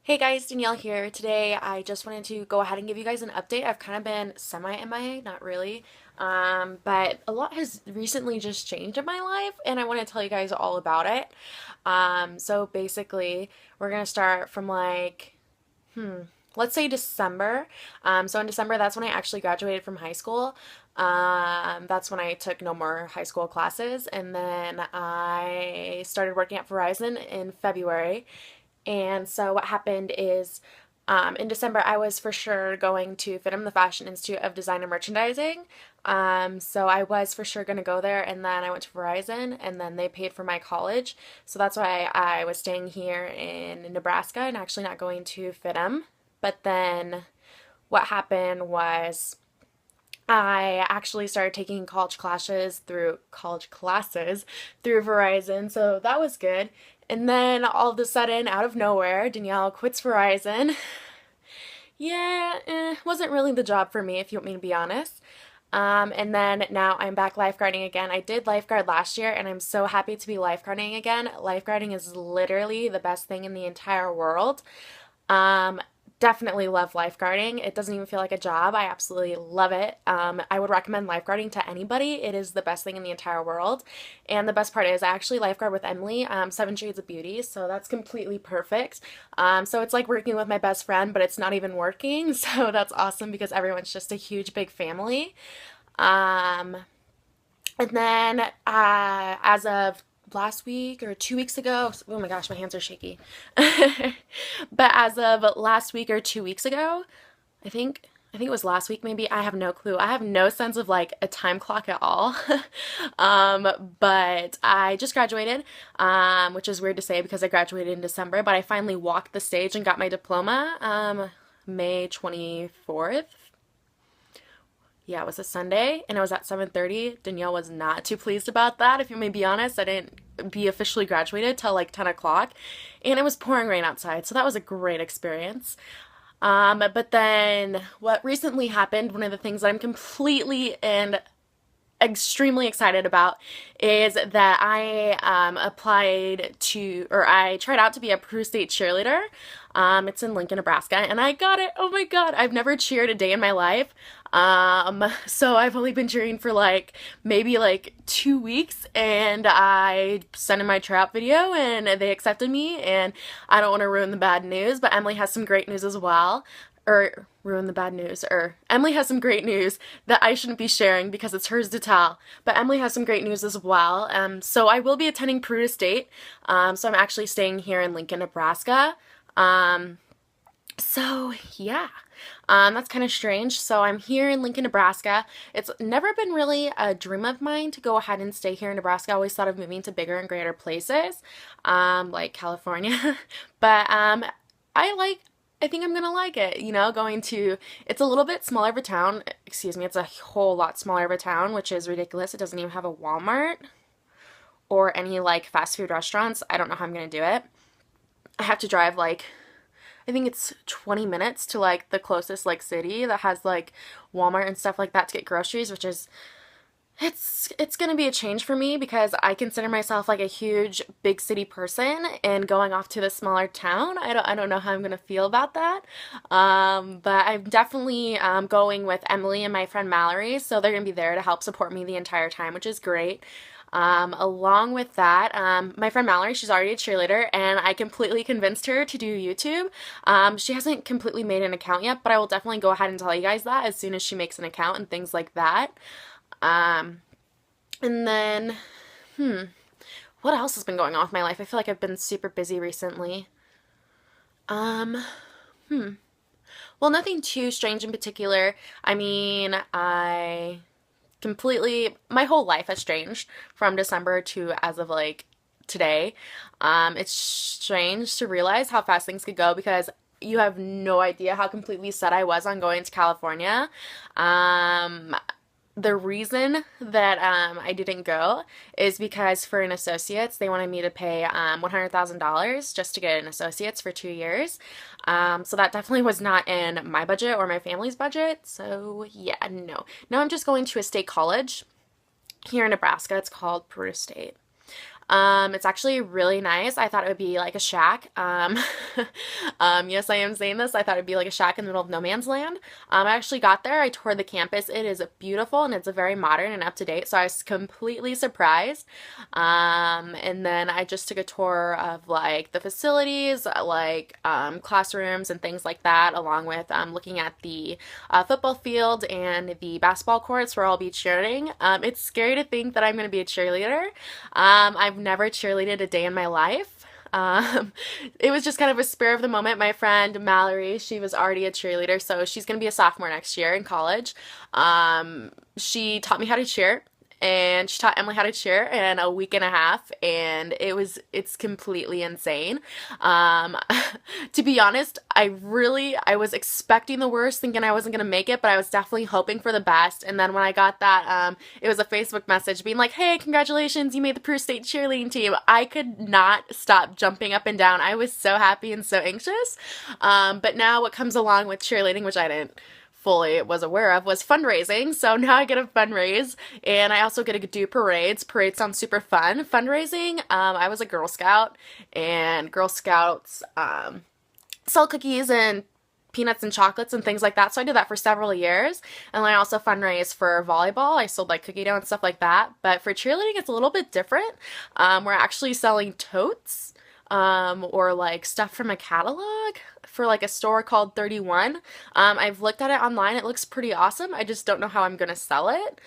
Hey guys, Danielle here. Today I just wanted to go ahead and give you guys an update. I've kind of been semi-MIA, not really. But a lot has recently just changed in my life and I want to tell you guys all about it. So basically, we're gonna start from let's say December. So in December, that's when I actually graduated from high school. That's when I took no more high school classes, and then I started working at Verizon in February. And so what happened is in December, I was for sure going to FITM, the Fashion Institute of Design and Merchandising. So I was for sure going to go there, and then I went to Verizon, and then they paid for my college. So that's why I was staying here in Nebraska and actually not going to FITM. But then what happened was I actually started taking college classes through Verizon, so that was good. And then all of a sudden, out of nowhere, Danielle quits Verizon. Yeah, wasn't really the job for me, if you want me to be honest. And then now I'm back lifeguarding again. I did lifeguard last year, and I'm so happy to be lifeguarding again. Lifeguarding is literally the best thing in the entire world. Um, Definitely love lifeguarding. It doesn't even feel like a job. I absolutely love it. I would recommend lifeguarding to anybody. It is the best thing in the entire world. And the best part is I actually lifeguard with Emily, Seven Shades of Beauty, so that's completely perfect. So it's like working with my best friend, but it's not even working. So that's awesome because everyone's just a huge, big family. Um, and then as of last week or 2 weeks ago, oh my gosh, my hands are shaky. But as of last week or 2 weeks ago, I think I think it was last week maybe. I have no clue. I have no sense of like a time clock at all. But I just graduated, which is weird to say because I graduated in December, but I finally walked the stage and got my diploma May 24th. Yeah, it was a Sunday and it was at 7:30. Danielle was not too pleased about that. If you may be honest, I didn't be officially graduated till like 10 o'clock and it was pouring rain outside. So that was a great experience. But then what recently happened, one of the things that I'm completely and extremely excited about is that I tried out to be a Peru State cheerleader. It's in Lincoln, Nebraska, and I got it. Oh my God, I've never cheered a day in my life. So I've only been cheering for like maybe like 2 weeks, and I sent in my tryout video, and they accepted me. And I don't want to ruin the bad news, but Emily has some great news as well, or ruin the bad news, or Emily has some great news that I shouldn't be sharing because it's hers to tell. But Emily has some great news as well. So I will be attending Peru State. So I'm actually staying here in Lincoln, Nebraska. So yeah, that's kind of strange. So I'm here in Lincoln, Nebraska. It's never been really a dream of mine to go ahead and stay here in Nebraska. I always thought of moving to bigger and greater places, like California. But I think I'm gonna like it, it's a little bit smaller of a town. Excuse me, it's a whole lot smaller of a town, which is ridiculous. It doesn't even have a Walmart or any like fast food restaurants. I don't know how I'm gonna do it. I have to drive like I think it's 20 minutes to like the closest like city that has like Walmart and stuff like that to get groceries, which is it's gonna be a change for me because I consider myself like a huge big city person, and going off to the smaller town, I don't know how I'm gonna feel about that. But I'm definitely going with Emily and my friend Mallory, so they're gonna be there to help support me the entire time, which is great. Along with that, my friend Mallory, she's already a cheerleader, and I completely convinced her to do YouTube. She hasn't completely made an account yet, but I will definitely go ahead and tell you guys that as soon as she makes an account and things like that. Um, and then, what else has been going on with my life? I feel like I've been super busy recently. Um, well, nothing too strange in particular. I mean, my whole life has changed from December to as of like today. It's strange to realize how fast things could go because you have no idea how completely set I was on going to California. The reason that I didn't go is because for an associate's, they wanted me to pay $100,000 just to get an associate's for 2 years. So that definitely was not in my budget or my family's budget. So yeah, no. Now I'm just going to a state college here in Nebraska. It's called Peru State. It's actually really nice. I thought it would be like a shack. Yes, I am saying this. I thought it'd be like a shack in the middle of no man's land. I actually got there. I toured the campus. It is beautiful and it's a very modern and up to date. So I was completely surprised. And then I just took a tour of like the facilities, like classrooms and things like that, along with looking at the football field and the basketball courts where I'll be cheering. It's scary to think that I'm going to be a cheerleader. I've never cheerleaded a day in my life. Um, it was just kind of a spur of the moment. My friend Mallory, she was already a cheerleader, so she's going to be a sophomore next year in college. She taught me how to cheer. And she taught Emily how to cheer in a week and a half, and it's completely insane. Um, to be honest, I was expecting the worst, thinking I wasn't gonna make it, but I was definitely hoping for the best. And then when I got that, it was a Facebook message being like, "Hey, congratulations, you made the Peru State cheerleading team." I could not stop jumping up and down. I was so happy and so anxious. But now what comes along with cheerleading, which I didn't fully was aware of, was fundraising. So now I get a fundraise, and I also get to do parades. Parades sound super fun. Fundraising, I was a Girl Scout, and Girl Scouts sell cookies and peanuts and chocolates and things like that. So I did that for several years. And then I also fundraised for volleyball. I sold like cookie dough and stuff like that. But for cheerleading, it's a little bit different. We're actually selling totes. Or like stuff from a catalog for like a store called 31. I've looked at it online. It looks pretty awesome. I just don't know how I'm gonna sell it.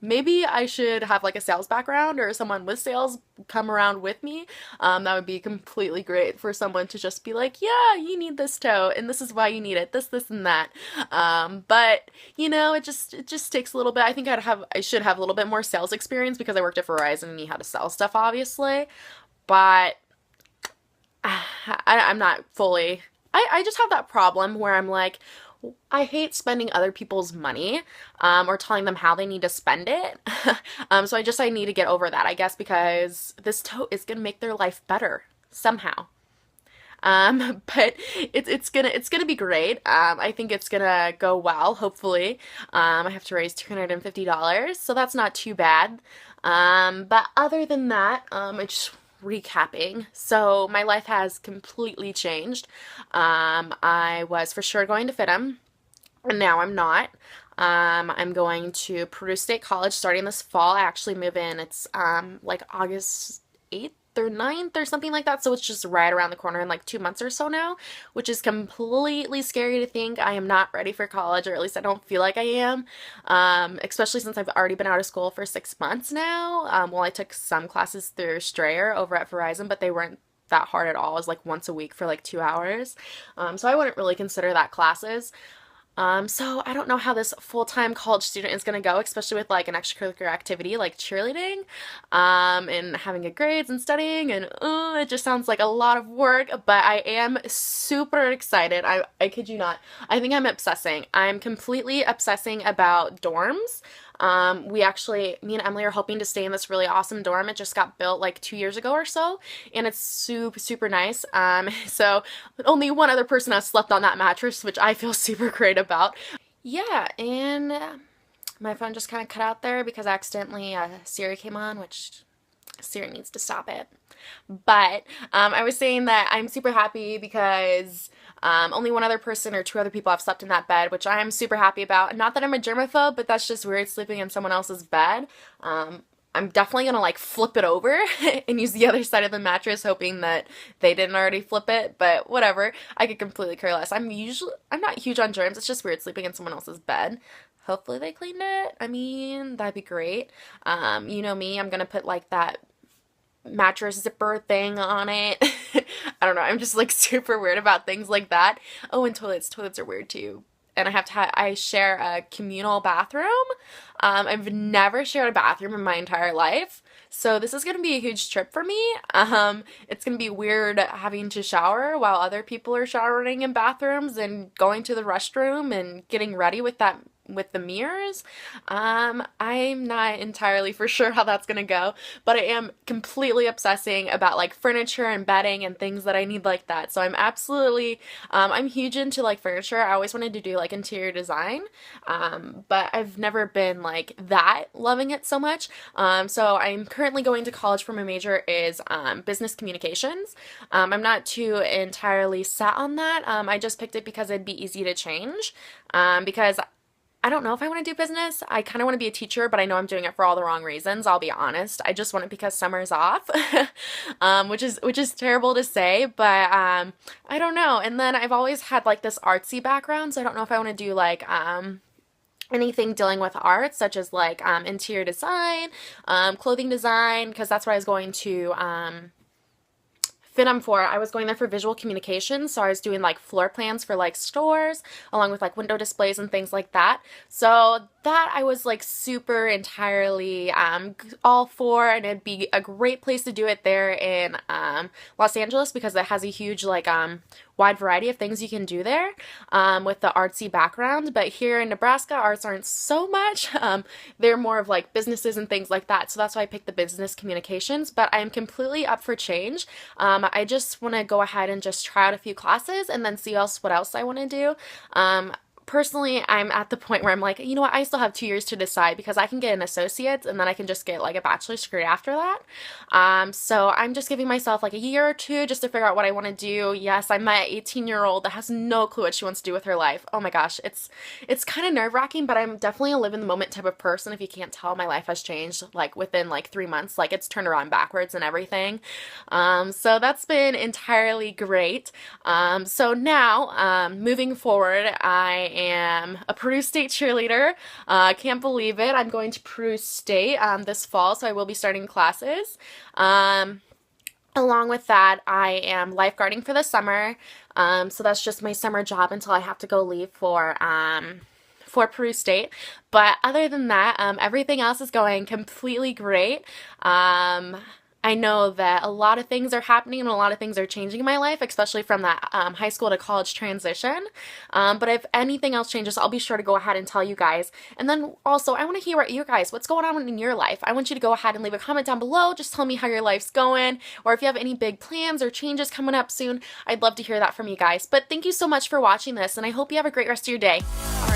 Maybe I should have like a sales background or someone with sales come around with me. That would be completely great for someone to just be like, yeah, you need this tote and this is why you need it, this, and that. But you know, it just takes a little bit. I think I should have a little bit more sales experience because I worked at Verizon and knew how to sell stuff, obviously. But I'm not fully, I just have that problem where I'm like, I hate spending other people's money, or telling them how they need to spend it. So I need to get over that, I guess, because this tote is gonna make their life better somehow. But it's gonna be great. I think it's gonna go well, hopefully. I have to raise $250, so that's not too bad. But other than that, I just recapping. So my life has completely changed. I was for sure going to FITM, and now I'm not. I'm going to Peru State College starting this fall. I actually move in. It's like August 8th or 9th or something like that. So it's just right around the corner in like 2 months or so now, which is completely scary to think. I am not ready for college, or at least I don't feel like I am. Especially since I've already been out of school for 6 months now. Well, I took some classes through Strayer over at Verizon, but they weren't that hard at all. It was like once a week for like 2 hours. So I wouldn't really consider that classes. So I don't know how this full-time college student is going to go, especially with like an extracurricular activity like cheerleading, and having good grades and studying, and it just sounds like a lot of work, but I am super excited. I kid you not. I think I'm obsessing. I'm completely obsessing about dorms. Me and Emily are hoping to stay in this really awesome dorm. It just got built like 2 years ago or so, and it's super nice. So only one other person has slept on that mattress, which I feel super great about. Yeah, and my phone just kind of cut out there because accidentally Siri came on, which Siri needs to stop it. But I was saying that I'm super happy because only one other person or two other people have slept in that bed, which I am super happy about. Not that I'm a germaphobe, but that's just weird sleeping in someone else's bed. I'm definitely gonna like flip it over and use the other side of the mattress, hoping that they didn't already flip it, but whatever. I could completely care less. I'm not huge on germs. It's just weird sleeping in someone else's bed. Hopefully they cleaned it. I mean, that'd be great. You know me, I'm gonna put like that mattress zipper thing on it. I don't know. I'm just like super weird about things like that. Oh, and toilets. Toilets are weird too. And I share a communal bathroom. I've never shared a bathroom in my entire life. So this is going to be a huge trip for me. It's going to be weird having to shower while other people are showering in bathrooms and going to the restroom and getting ready with that with the mirrors. I'm not entirely for sure how that's gonna go, but I am completely obsessing about like furniture and bedding and things that I need like that. So I'm absolutely, I'm huge into like furniture. I always wanted to do like interior design, but I've never been like that loving it so much. So I'm currently going to college for my major is business communications. I'm not too entirely set on that. I just picked it because it'd be easy to change. Because I don't know if I want to do business. I kind of want to be a teacher, but I know I'm doing it for all the wrong reasons. I'll be honest. I just want it because summer's off, which is terrible to say, but I don't know. And then I've always had like this artsy background, so I don't know if I want to do like anything dealing with art, such as like interior design, clothing design, because that's what I was going to FINM for. I was going there for visual communication, so I was doing like floor plans for like stores along with like window displays and things like that. So that I was like super entirely all for, and it'd be a great place to do it there in Los Angeles because it has a huge like wide variety of things you can do there with the artsy background. But here in Nebraska, arts aren't so much. They're more of like businesses and things like that. So that's why I picked the business communications. But I am completely up for change. I just want to go ahead and just try out a few classes and then see what else I want to do. Personally, I'm at the point where I'm like, you know what, I still have 2 years to decide because I can get an associate's and then I can just get like a bachelor's degree after that. So I'm just giving myself like a year or two just to figure out what I want to do. Yes, I'm my 18-year-old that has no clue what she wants to do with her life. Oh my gosh, it's kind of nerve-wracking, but I'm definitely a live in the moment type of person. If you can't tell, my life has changed like within like 3 months. Like it's turned around backwards and everything. So that's been entirely great. So now, moving forward, I am a Peru State cheerleader. Can't believe it. I'm going to Peru State this fall, so I will be starting classes. Along with that, I am lifeguarding for the summer. So that's just my summer job until I have to go leave for Peru State. But other than that, everything else is going completely great. I know that a lot of things are happening and a lot of things are changing in my life, especially from that high school to college transition. But if anything else changes, I'll be sure to go ahead and tell you guys. And then also, I want to hear what you guys, what's going on in your life. I want you to go ahead and leave a comment down below. Just tell me how your life's going, or if you have any big plans or changes coming up soon. I'd love to hear that from you guys. But thank you so much for watching this, and I hope you have a great rest of your day. All right.